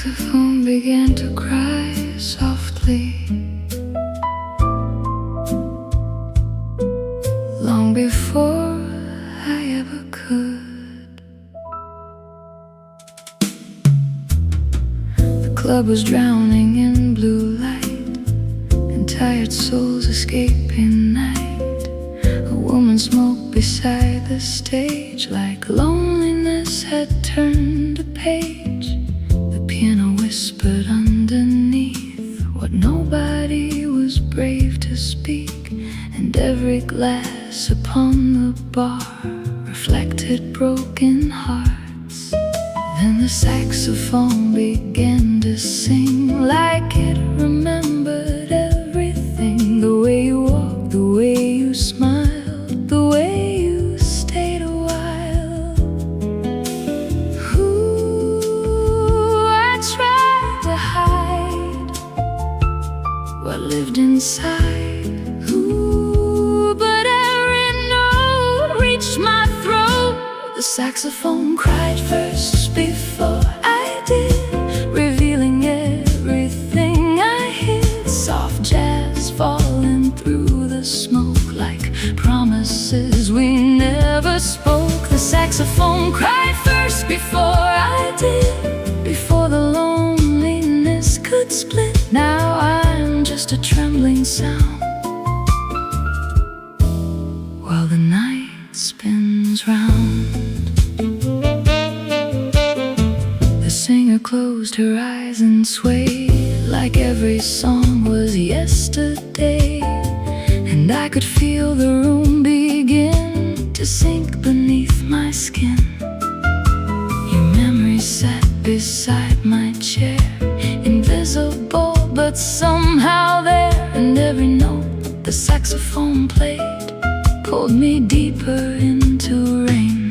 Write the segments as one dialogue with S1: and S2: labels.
S1: saxophone began to cry softly, long before I ever could. The club was drowning in blue light, and tired souls escaping night. A woman smoked beside the stage, like loneliness had turned a page. The piano whispered underneath what nobody was brave to speak, and every glass upon the bar reflected broken hearts. Then the saxophone began to sing like it remembered everything. The way you walked, the way you smiled, the way you stayed a while. Ooh, I tried to hide what lived inside. Ooh, but every note reached my throat. The saxophone cried first before I did, revealing everything I hid. Soft jazz falling through the smoke like promises we never spoke. The saxophone cried first before I did, before the loneliness could split. Now I'm just a trembling sound, while the night spins round. The singer closed her eyes and swayed like every song was yesterday, and I could feel the room begin to sink beneath my skin. Your memory sat beside my chair, invisible but somehow there, and every note the saxophone played pulled me deeper into rain.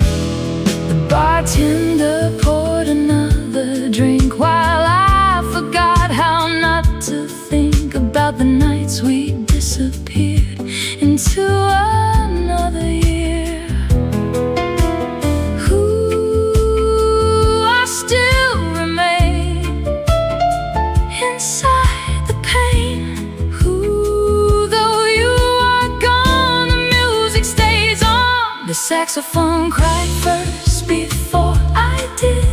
S1: The bartender poured another drink while I forgot how not to think about the nights we disappeared into another year. Ooh, I still remain inside the pain. Ooh, though you are gone, the music stays on. The saxophone cried first before I did,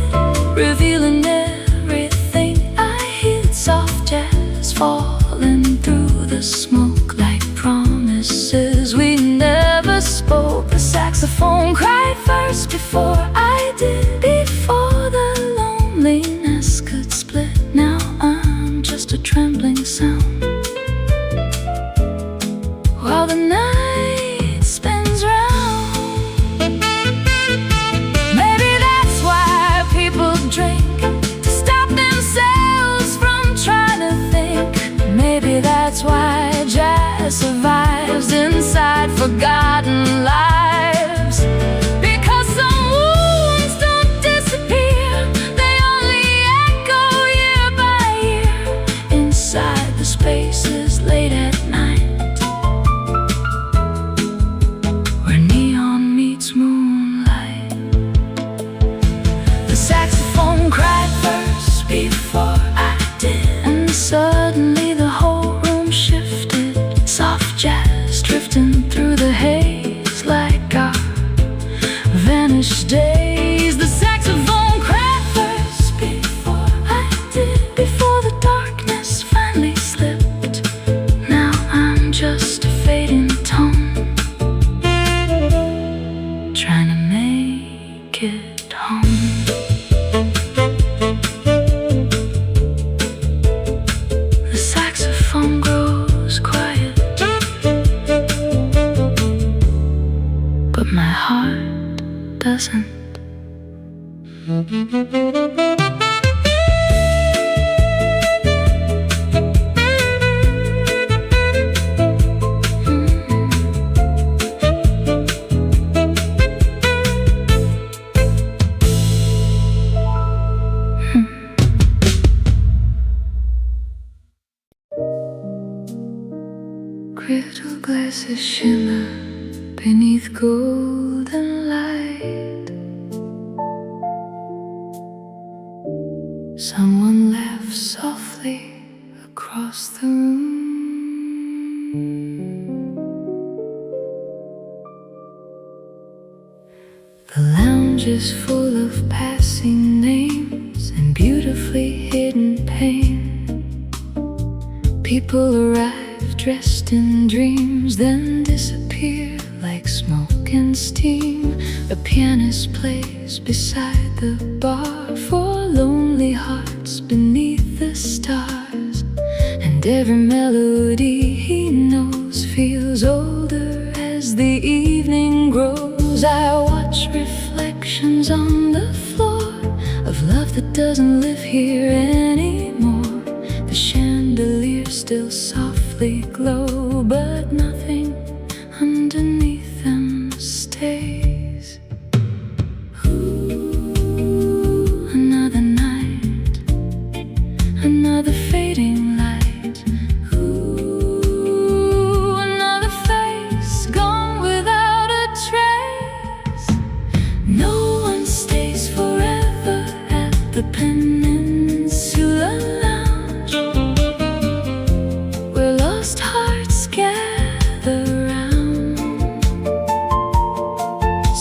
S1: revealing everything I hid. Soft jazz falling through the smoke like promises we never spoke. The saxophone cried first before I did, before the loneliness could split. Now I'm just a trembling sound, while the night spins round. Maybe that's why people drink, to stop themselves from trying to think. Maybe that's why jazz survives inside forgotten lives. Because some wounds don't disappear, they only echo year by year inside the spaces late at night, where neon meets moonlight. The saxophone cried first before I did, and suddenly the whole room shifted. Soft jazz drifting through the haze like our vanished days. The saxophone cried first before I did, before the darkness finally slipped. Now I'm just a fading tone, trying to make it home. The saxophone grows quiet, but my heart doesn't. Crystal glasses shimmer beneath golden light. Someone move softly across the room. The lounge is full of passing names and beautifully hidden pain. People arrive dressed in dreams, then disappear like smoke and steam. A pianist plays beside the bar for lonely hearts beneath the stars, and every melody he knows feels older as the evening grows. I watch reflections on the floor of love that doesn't live here anymore. The chandeliers still softly glow, but nothing underneath them stays. Ooh, another night, another fading light. Ooh, another face gone without a trace. No one stays forever at the Peninsula Lounge, where lost hearts gather round.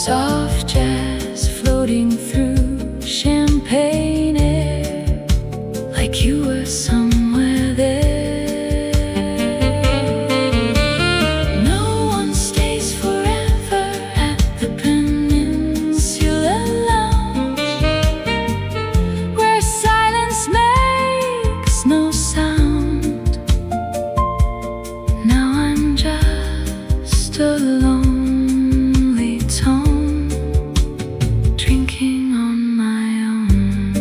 S1: Soft jazz floating through champagne air, like you were somewhere there. No one stays forever at the Peninsula Lounge, where silence makes no sound. Now I'm just a lonely tone, drinking on my own.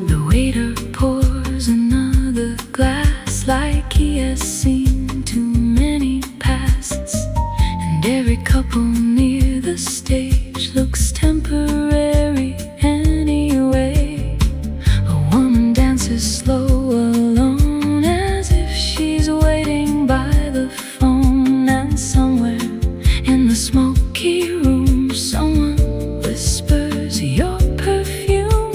S1: The waiter pours another glass, like he has seen too many pasts, and every couple near the stage looks temporary anyway. A woman dances slow alone, as if she's waiting by the phone. And somewhere in the smoky room, someone whispers your perfume.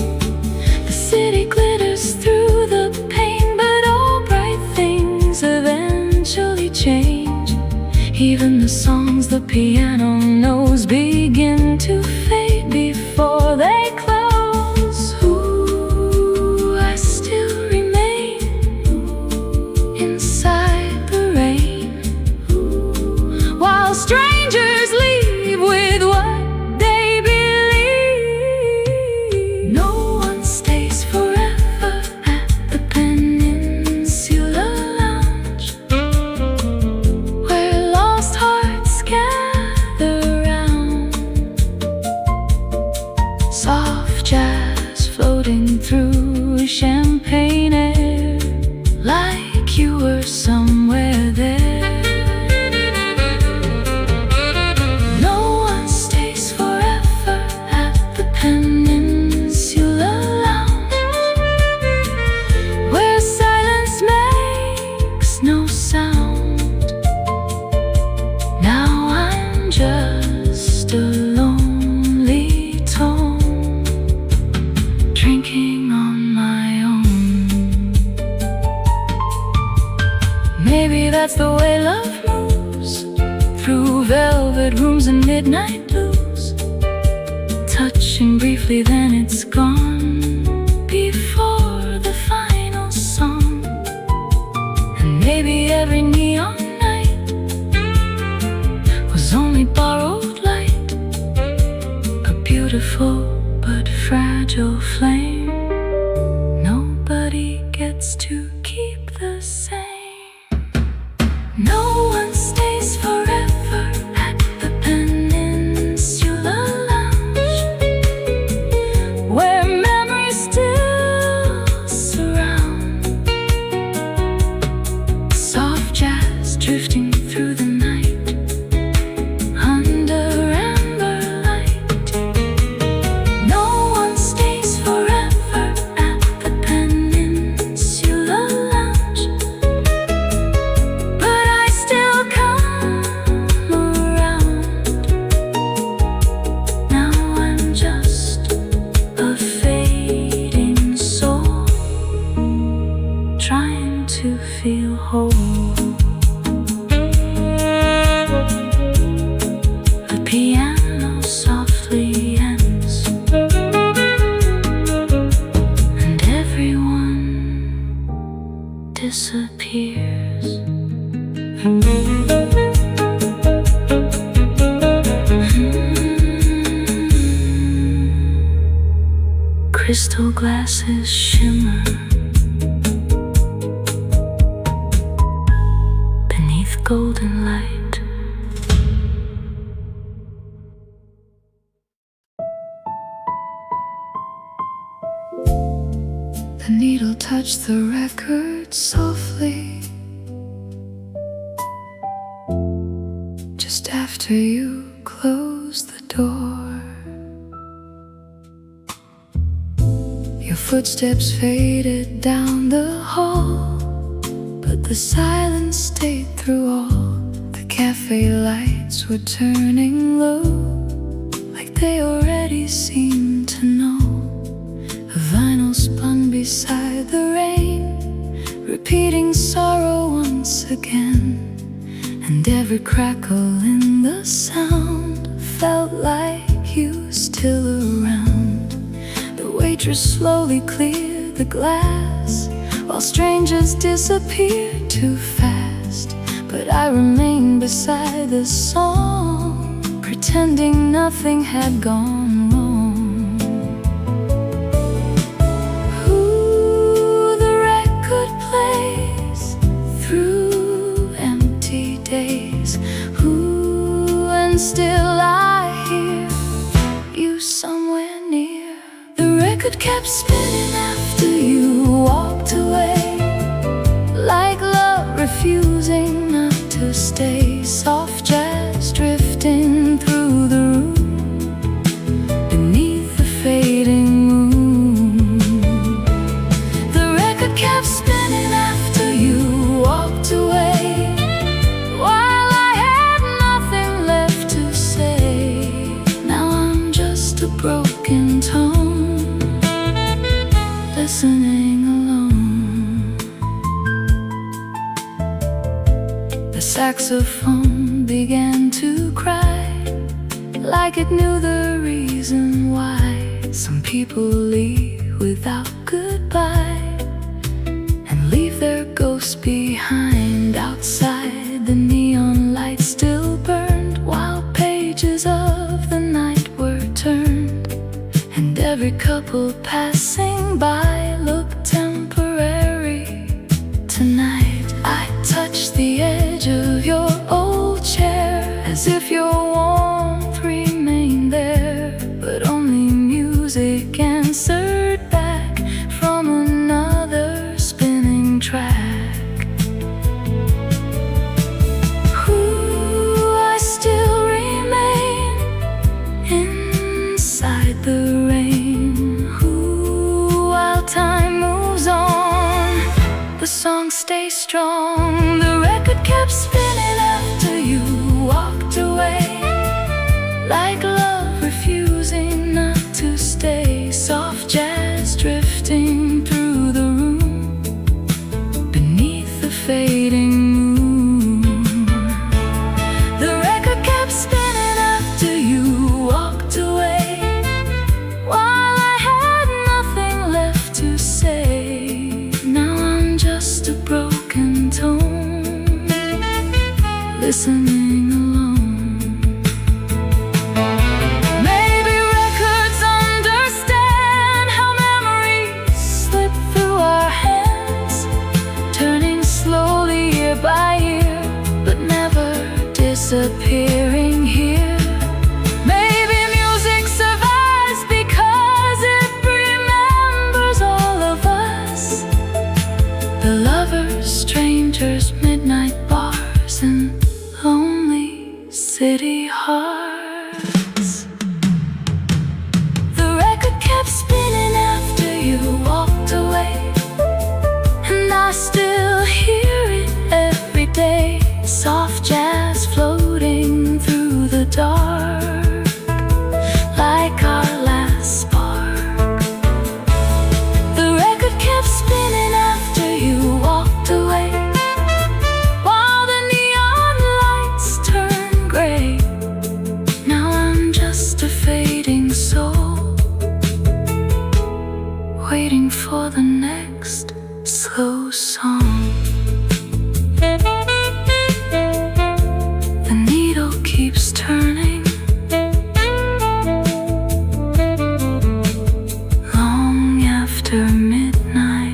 S1: The city glitters through the pain, but all bright things eventually change. Even the songs the piano knows begin to fade before they close. Ooh, I still remain inside the rain, while strangers leave with what they believe. No one stays forever at the Peninsula Lounge, where lost hearts gather round. Soft jazz floating through champagne air, like you were somewhere there. No one stays forever at the Peninsula Lounge, where silence makes no sound. Now I'm just a lonely tone, drinking on my own. Maybe that's the way love moves, through velvet rooms and midnight blues, touching briefly, then it's gone before the final song. And maybe every neon night was only borrowed light, a beautiful but fragile flame. Nobody gets to keep the same. No one stays forever at the Peninsula Lounge, where memories still surround. Soft jazz drifting through the night, under amber light. No one stays forever piano softly ends, and everyone disappears. Crystal glasses shimmer beneath golden light. The needle touched the record softly just after you closed the door. Your footsteps faded down the hall, but the silence stayed through all. The cafe lights were turning low, like they already seemed to know. The vinyl spun beside the rain, repeating sorrow once again. And every crackle in the sound felt like you still around. The waitress slowly cleared the glass, while strangers disappeared too fast. But I remained beside the song, pretending nothing had gone wrong. Ooh, the record plays through empty days. Ooh, and still I hear you somewhere near. The record kept spinning after you walked away, like love refusing not to stay. Soft jazz drifting through the room beneath the fading moon. The record kept spinning after you walked away, while I had nothing left to say. Now I'm just a broken tone, listening alone. The saxophone began to cry, like it knew the reason why. Some people leave without goodbye and leave their ghosts behind. Outside, the neon light still burned, while pages of the night were turned. And every couple passing by looked temporary. Tonight I touched the edge of your old chair, as if your warmth remained there. But only music answered back from another spinning track. Ooh, I still remain inside the rain. Ooh, for the next slow song. The needle keeps turning long after midnight.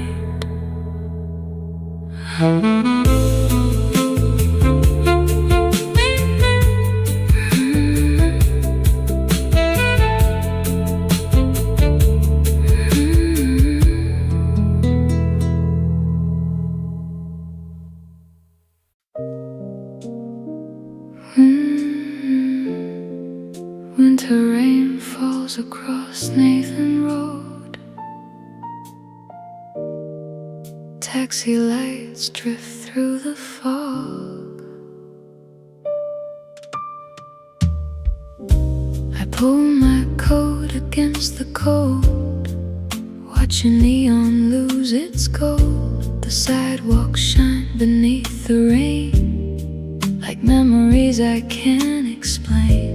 S1: Winter rain falls across Nathan Road. Taxi lights drift through the fog. I pull my coat against the cold, watching neon lose its gold. The sidewalks shine beneath the rain, like memories I can't explain.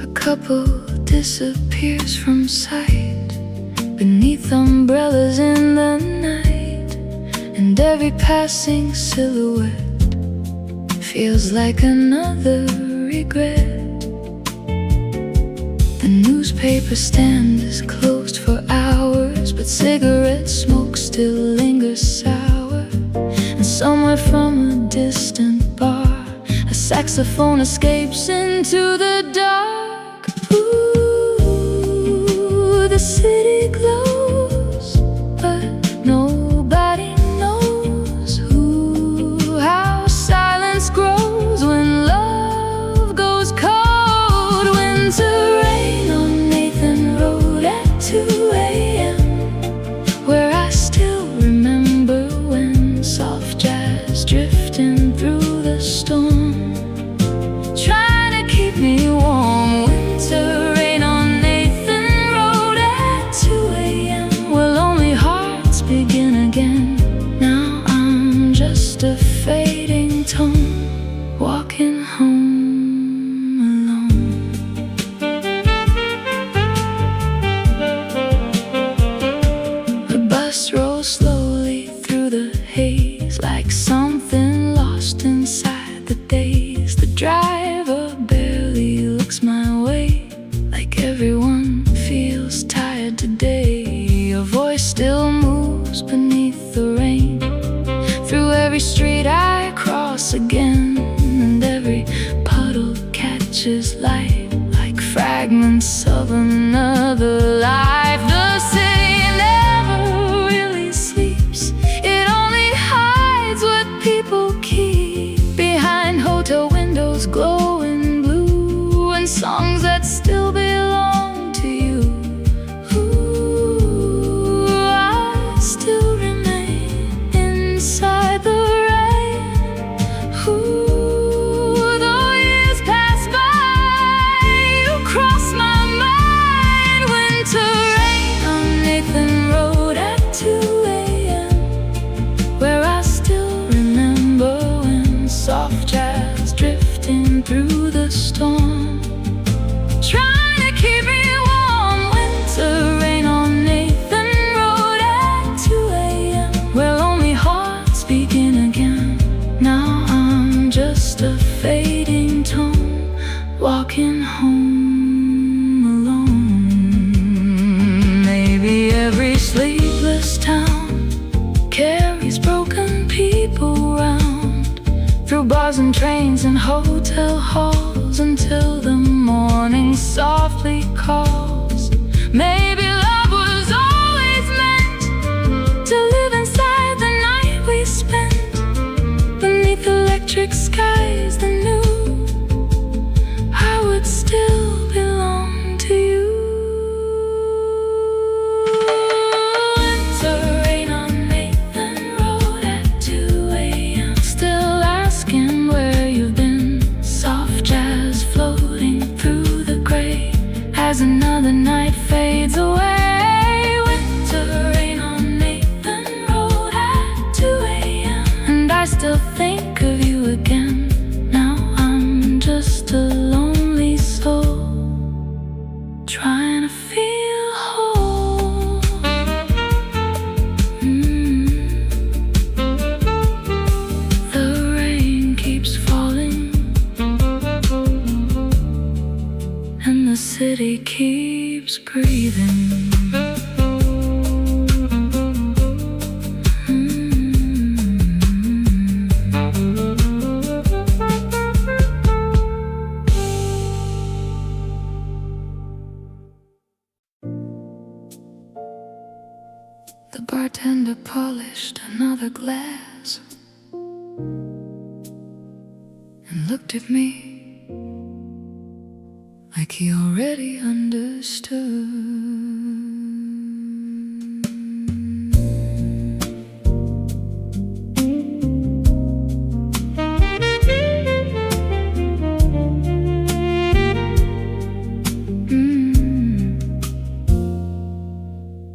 S1: A couple disappears from sight beneath umbrellas in the night, and every passing silhouette feels like another regret. The newspaper stand is closed for hours, but cigarette smoke still lingers sour. And somewhere from a distant bar, a saxophone escapes into the dark. Ooh, the city glows, but nobody knows how silence grows when love goes cold. Winter rain on Nathan Road at 2 a.m., where I still remember when soft jazz drifting through the storm, trying to keep me warm. Winter rain on Nathan Road at 2 a.m., where lonely hearts begin again. Now I'm just a fading tone, walking home alone. The bus rolls slowly through the haze, like something lost inside the days. The driver barely looks my way, like everyone feels tired today. Your voice still moves beneath the rain, through every street I cross again, and every puddle catches light like fragments of another life. The city never really sleeps, it only hides what people keep behind hotel windows glowing blue, and songs that still belong to you. Ooh, I still remain inside the rain. Ooh, though years pass by, you cross my mind. Winter rain on Nathan Road at 2 a.m., where I still remember when soft jazz drifting through the storm, trying to keep me warm. Winter rain on Nathan Road at 2 a.m., where lonely hearts begin again. Now I'm just a fading tone, walking home alone. Maybe every sleepless town carries broken people round, through bars and trains and hotel halls, until the morning softly calls. Maybe love was always meant to live inside the night we spent beneath electric skies that knew I would still belong to you. Winter rain on Nathan Road at 2 a.m., still asking where you've been. Soft jazz floating through the gray as another night fades away. Winter rain on Nathan Road at 2 a.m., and I still think of you again. city keeps breathing. The bartender polished another glass and looked at me like he already understood.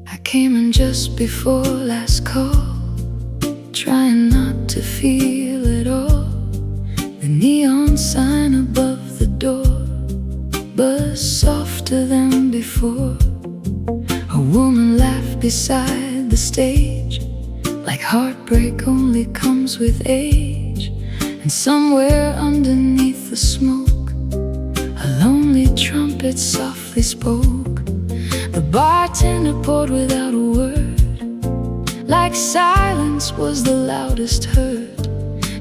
S1: I came in just before last call, trying not to feel it all. The neon sign above the door buzzed softer than before. A woman laughed beside the stage, like heartbreak only comes with age. And somewhere underneath the smoke, a lonely trumpet softly spoke. The bartender poured without a word, like silence was the loudest heard.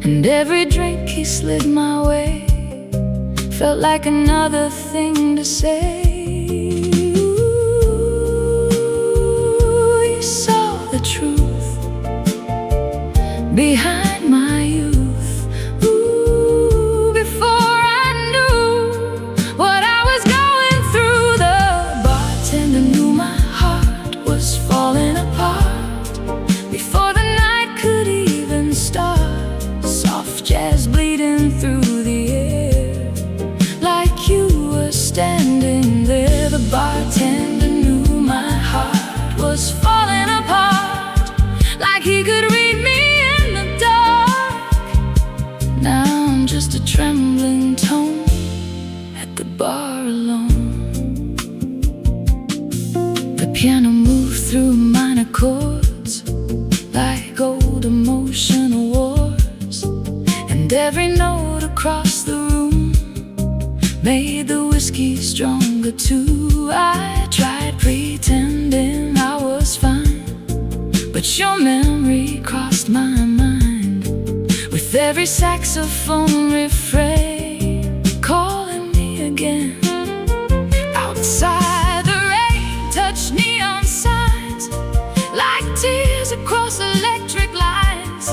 S1: And every drink he slid my way felt like another thing to say. Ooh, you saw the truth behind my youth. Ooh, before I knew what I was going through, the bartender knew my heart was falling apart before the night could even start. Soft jazz bleeding through the air, like you were standing there. The bartender knew my heart was falling apart, like he could read me in the dark. Now I'm just a trembling tone at the bar alone. The piano moved through minor chords like old emotional wars, and every note across the room made the whiskey stronger too. I tried pretending I was fine, but your memory crossed my mind with every saxophone refrain calling me again. Outside the rain touched neon signs like tears across electric lines,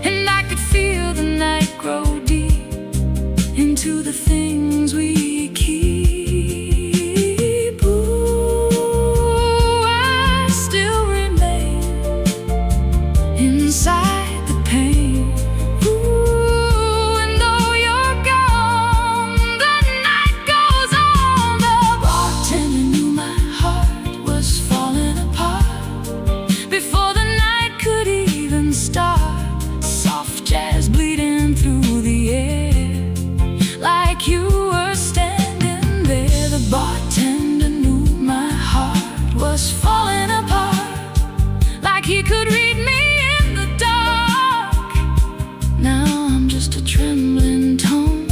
S1: and I could feel the night grow deep into the things we keep. Ooh, I still remain inside the pain. Ooh, and though you're gone, the night goes on. The bartender knew my heart was falling apart before the night could even start. Soft jazz bleeding through the air, like you were standing there. The bartender knew my heart was falling apart, like he could read me in the dark. Now I'm just a trembling tone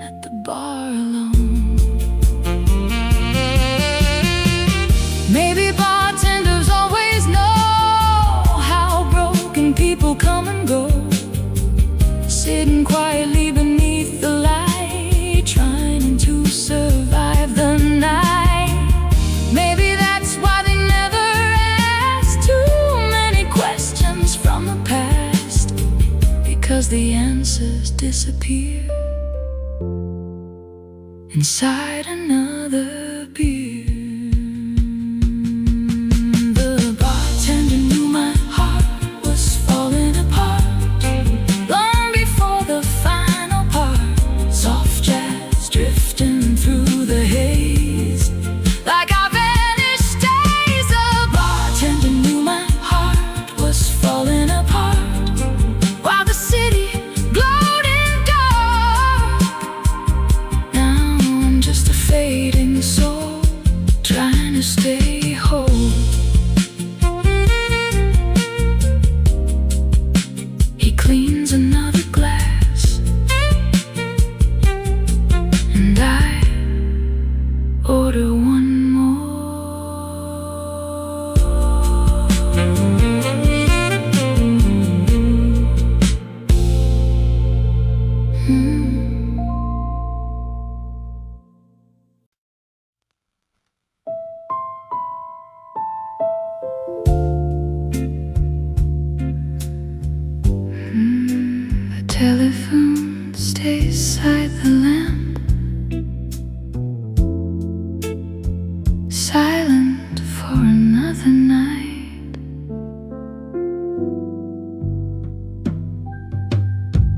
S1: at the bar alone. Maybe bartenders always know how broken people come and go, sitting quietly beneath the light, trying to survive the night. Maybe that's why they never ask too many questions from the past, because the answers disappear inside another beer. The bartender knew my heart was falling apart long before the final part. Soft jazz drifting through the haze, like our vanished days. The bartender knew my heart was falling apart while the city glowed in dark. Now I'm just a fading soul trying to stay whole. He cleans another glass, and I beside the lamp, silent for another night.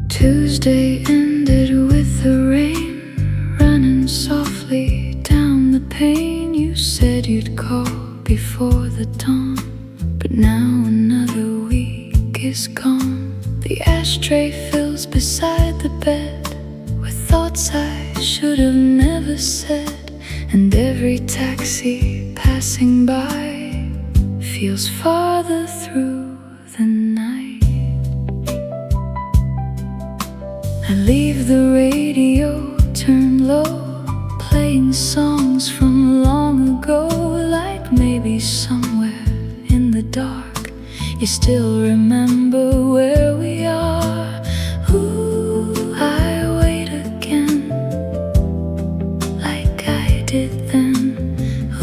S1: Tuesday ended with the rain running softly down the pane. You said you'd call before the dawn, but now another week is gone. The ashtray fills beside the bed with thoughts I should have never said, and every taxi passing by feels farther through the night. I leave the radio turned low, playing songs from long ago, like maybe somewhere in the dark you still remember where we are. Ooh, I wait again, like I did then.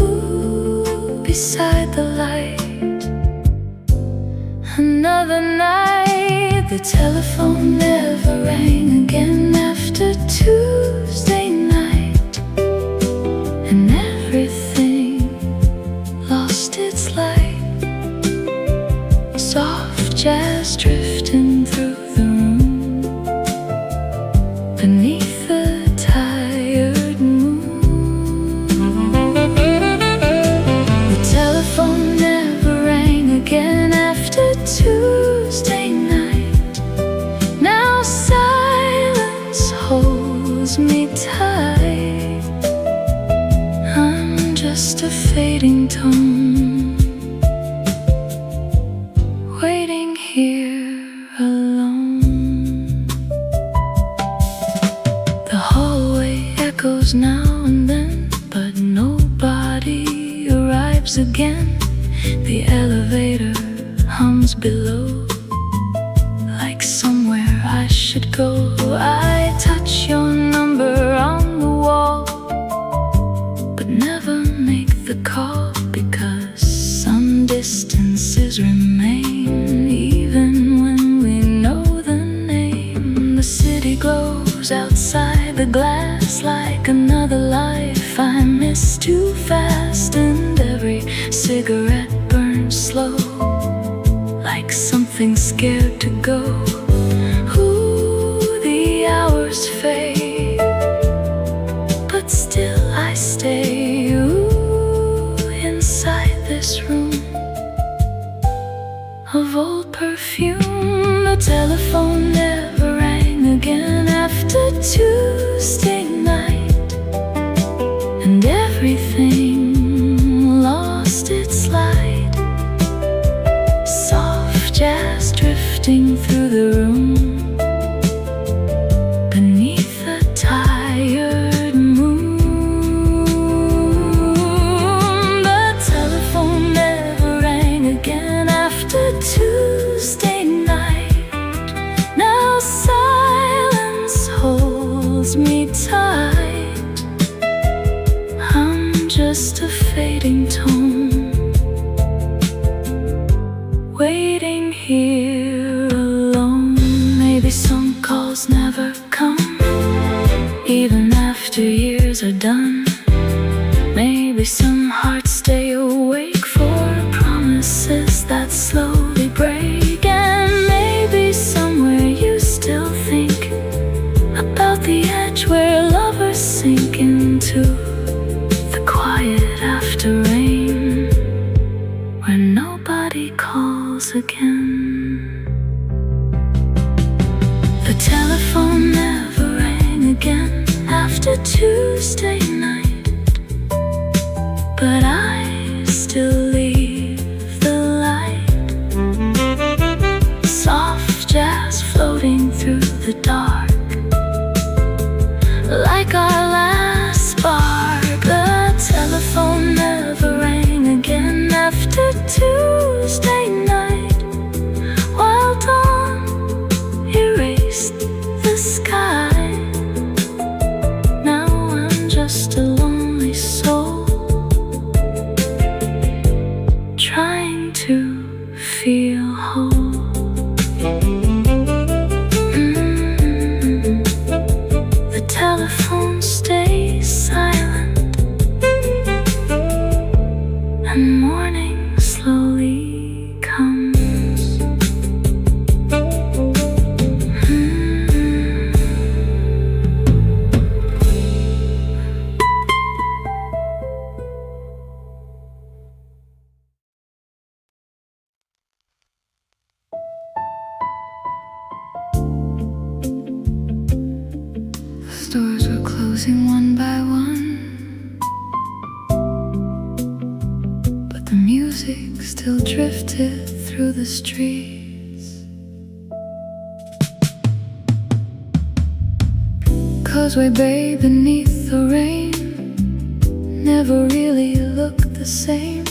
S1: Ooh, beside the light, another night. The telephone never rang again after Tuesday night, and everything lost its light. Soft jazz drifting through the room beneath the tired moon. The telephone never rang again after Tuesday night. Now silence holds me tight. I'm just a fading tone, waiting here alone. The hallway echoes now and then, but nobody arrives again. The elevator hums below, like somewhere I should go. I touch your number on the wall, but never make the call, because some distances remain. Even when we know the name, the city glows outside the glass like another life I miss too fast, and every cigarette burns slow, like something scared to go. Ooh, the hours fade, but still I stay. Ooh, inside this room of old perfume. The telephone never rang again after Tuesday night, and everything lost its light. Soft jazz drifting through the room beneath the tired moon. The telephone never rang again after Tuesday night. Now silence holds me tight. I'm just a fading tone, waiting here alone. Maybe some calls never come, even after years are done. Maybe some hearts stay awake for promises that slowly break. And maybe somewhere you still think about the edge where lovers sink into the quiet after rain, where nobody calls again. The telephone never rang again after Tuesday night, but I still leave the light. Soft jazz floating through the dark, like our last spark. The telephone never rang again after Tuesday night, while dawn erased the sky. Now I'm just a lonely soul, trying to feel whole. The telephone stays silent, and morning slowly comes. Stores were closing one by one, but the music still drifted through the streets. Causeway Bay beneath the rain never really looked the same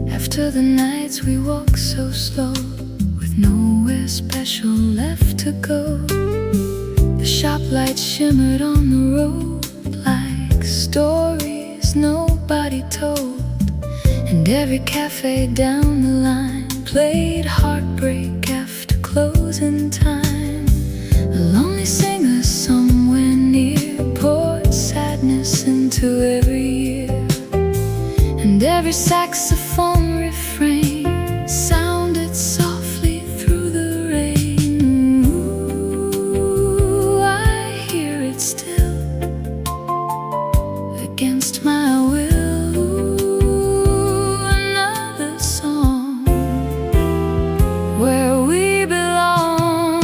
S1: after the nights we walked so slow, with nowhere special left to go. The shop lights shimmered on the road like stories nobody told, and every cafe down the line played heartbreak after closing time. A lonely singer somewhere near poured sadness into every ear, and every saxophone refrain sounded softly through the rain. Ooh, I hear it still against my will. Ooh, another song where we belong.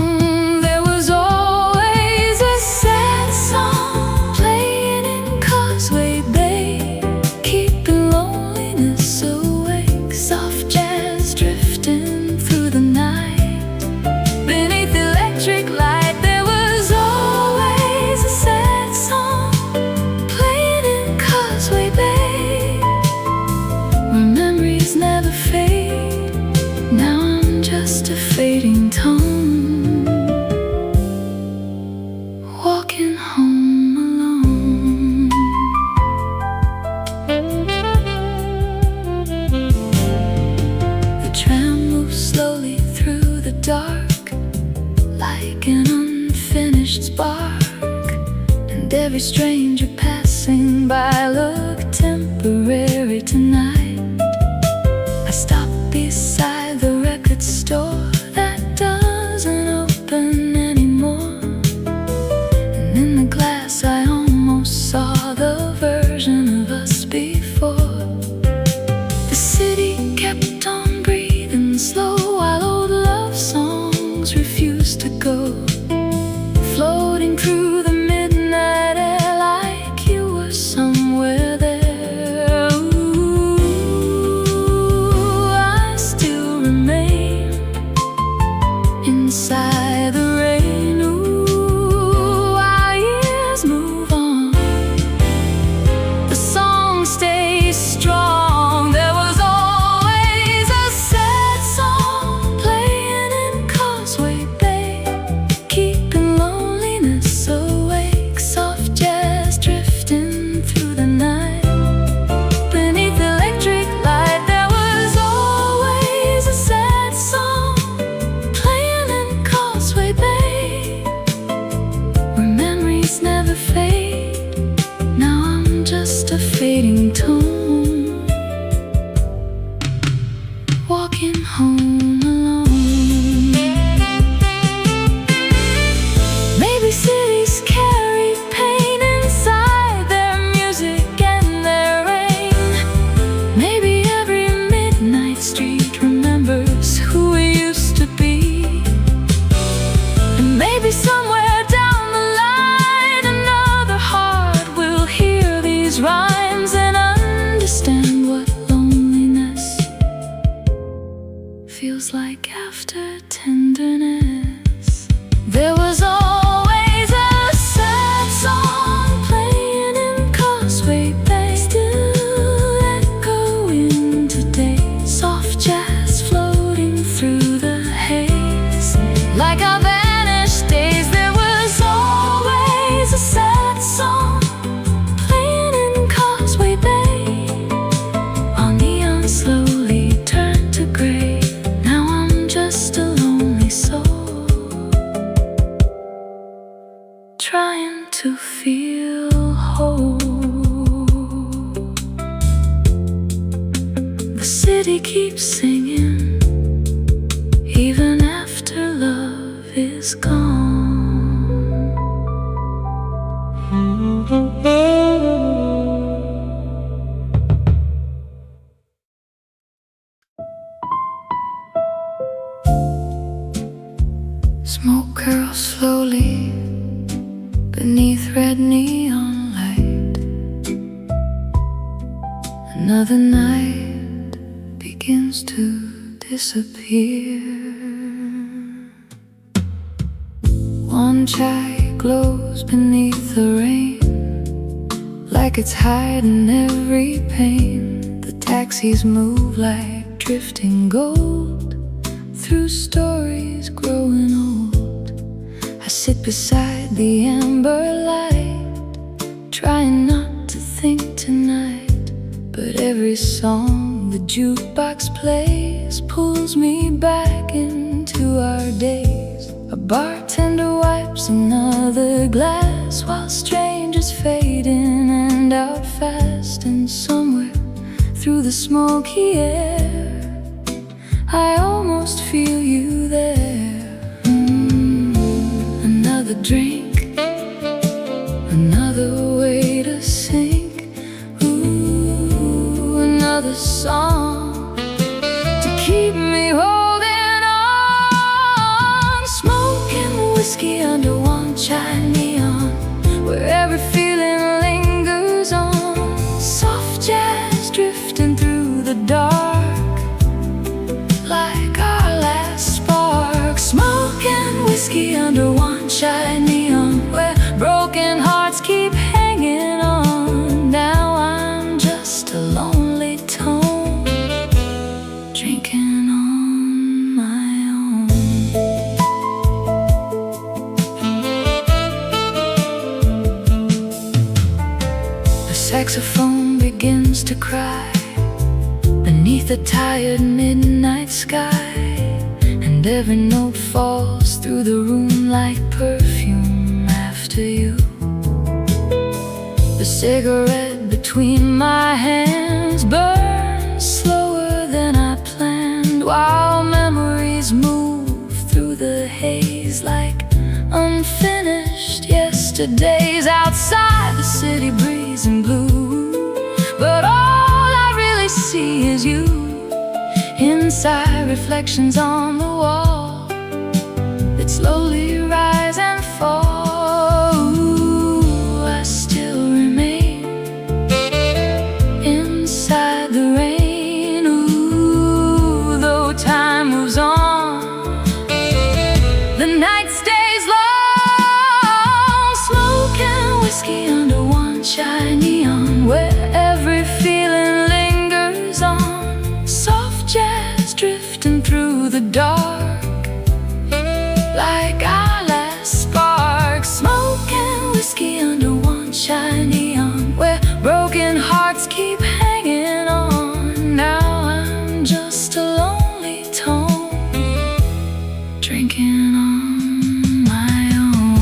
S1: There was always a sad song playing in Causeway Bay, keeping loneliness awake. Soft jazz drifting through the night beneath electric light. There was always a sad song playing in Causeway Bay, where memories never fade. Now I'm just a fading tone, walking home alone. The tram moves slowly through the dark like an unfinished spark, and every stranger passing by looked temporary tonight. I stopped beside the record store that doesn't open anymore, and in the glass I almost saw the version of us before. The city kept on breathing slow while old love songs refused to go, floating through the midnight air like you were somewhere there. Ooh, home. The city keeps singing even after love is gone. Smoke curls slowly beneath red neon light. Another night begins to disappear. One chai glows beneath the rain, like it's hiding every pain. The taxis move like drifting gold through stories growing old. I sit beside the amber light, trying not to think tonight. But every song the jukebox plays pulls me back into our days. A bartender wipes another glass while strangers fade in and out fast. And somewhere through the smoky air I almost feel you there. Another drink, another way to sink. Ooh, another song to keep me holding on. Smoking whiskey under one chai neon, where every feeling lingers on. Soft jazz drifting through the dark, like our last spark. Smoking whiskey under one chai neon, where broken hearts keep hanging on. Now I'm just a lonely tone, drinking on my own. The saxophone begins to cry beneath the tired midnight sky, and every note falls through the room like perfume after you. The cigarette between my hands burns slower than I planned, while memories move through the haze like unfinished yesterdays. Outside the city breeze and blue, but all I really see is you. Inside reflections on the wall that slowly rise and fall. Ooh, I still remain inside the rain. Ooh, though time moves on, the night stays long. Smoking whiskey under one chai neon, where every feeling lingers on. Soft jazz drifting through the dark, like our last spark. Smoking whiskey under one chai neon, where broken hearts keep hanging on. Now I'm just a lonely tone, drinking on my own.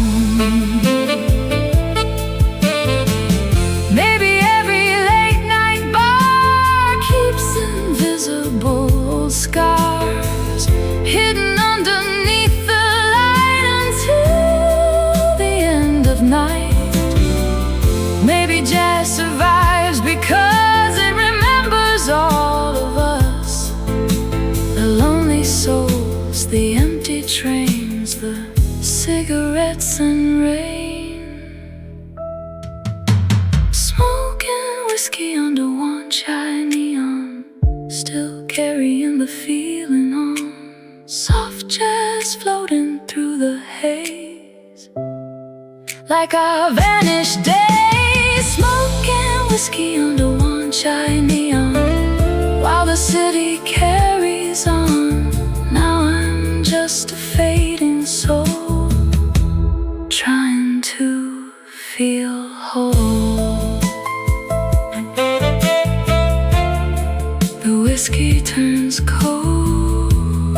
S1: Maybe every late night bar keeps invisible scars hidden underneath the light until the end of night. Maybe jazz survives because it remembers all of us, the lonely souls, the empty trains, the cigarettes and rain. Smoking whiskey under one chai neon, still carrying the feeling on. Soft jazz floating through the haze, like our vanished days. Smoking whiskey under one chai neon, while the city carries on. Now I'm just a fading soul, trying to feel whole. The whiskey turns cold,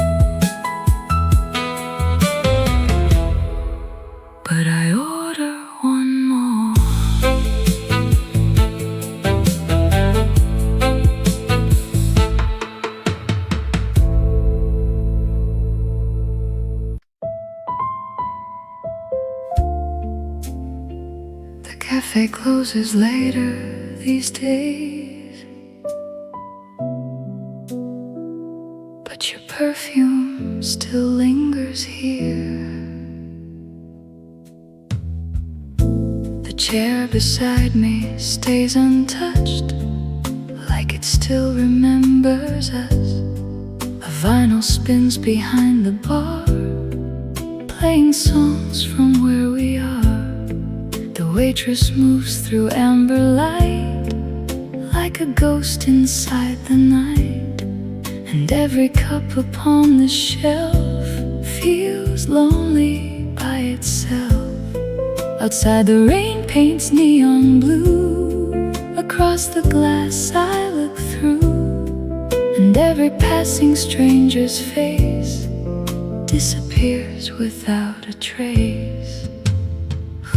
S1: but I order one more. cafe closes later these days, but your perfume still lingers here. The chair beside me stays untouched, like it still remembers us. A vinyl spins behind the bar, playing songs from where we are. The waitress moves through amber light, like a ghost inside the night. And every cup upon the shelf feels lonely by itself. Outside the rain paints neon blue, across the glass I look through, and every passing stranger's face disappears without a trace.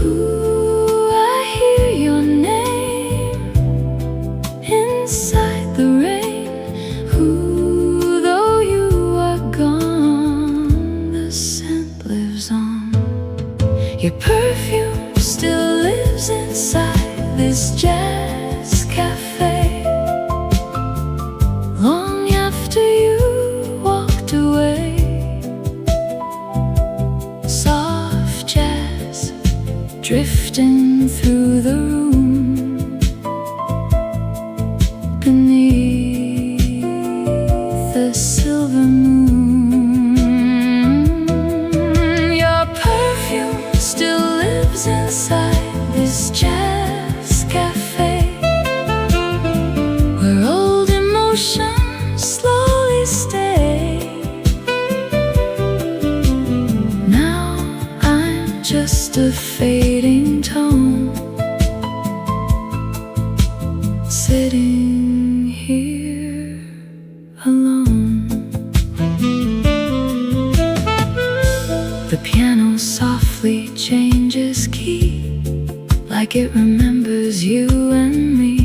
S1: Ooh, I hear your name inside the rain. Ooh, though you are gone, the scent lives on. Your perfume still lives inside this jazz cafe, long after you walked away. Soft jazz drifting through the room, beneath the silver moon. Your perfume still lives inside this jazz cafe, where old emotions slowly stay. Now I'm just a fading tone, sitting here alone. The piano softly changes key, like it remembers you and me.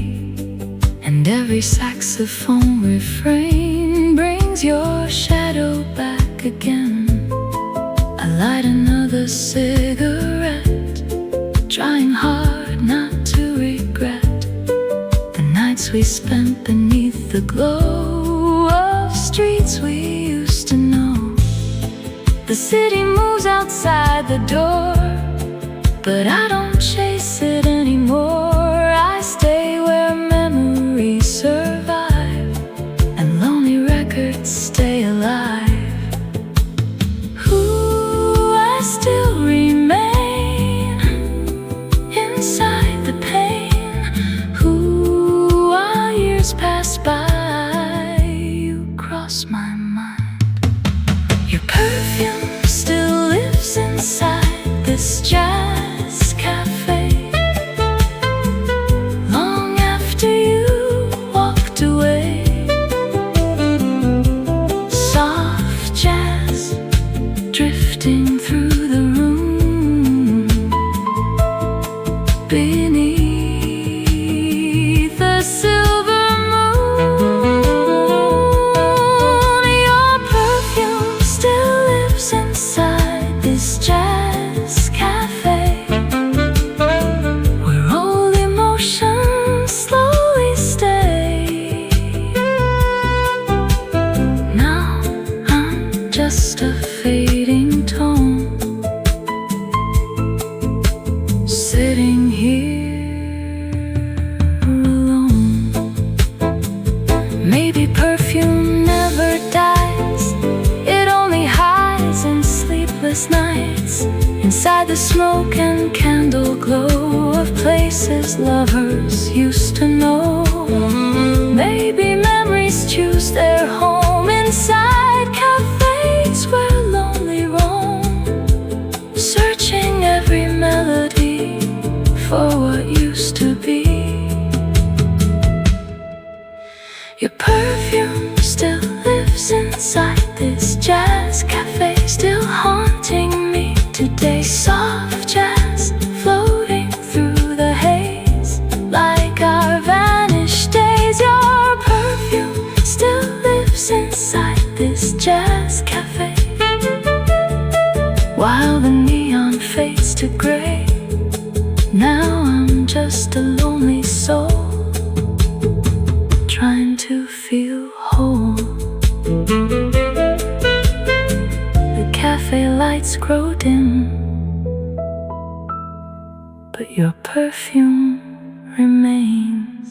S1: And every saxophone refrain brings your shadow back again. I light another cigarette, trying hard not to regret the nights we spent beneath the glow of streets we used to know. The city moves outside the door, but I don't chase it anymore. I stay where memories survive, and lonely records stay alive. Ooh, I still remain inside the pain. Ooh, while years pass by, you cross my mind. Your perfume still lives inside this jazz cafe, long after you walked away. Soft jazz drifting through the room, beneath the silver moon. Your perfume still lives inside this jazz cafe, where old emotions slowly stay. Now I'm just a fading tone, sitting here alone. Maybe perfume never dies, it only hides in sleepless nights, inside the smoke and candle glow of places lovers used to know. Maybe memories choose their home inside cafes where lonely roam, searching every melody for what used to be. Your perfume still lives inside this jazz cafe, still haunting me today. Soft jazz floating through the haze, like our vanished days. Your perfume still lives inside this jazz cafe, while the neon fades to gray. Now I'm just a lonely soul trying to feel whole. The cafe lights grow dim, but your perfume remains.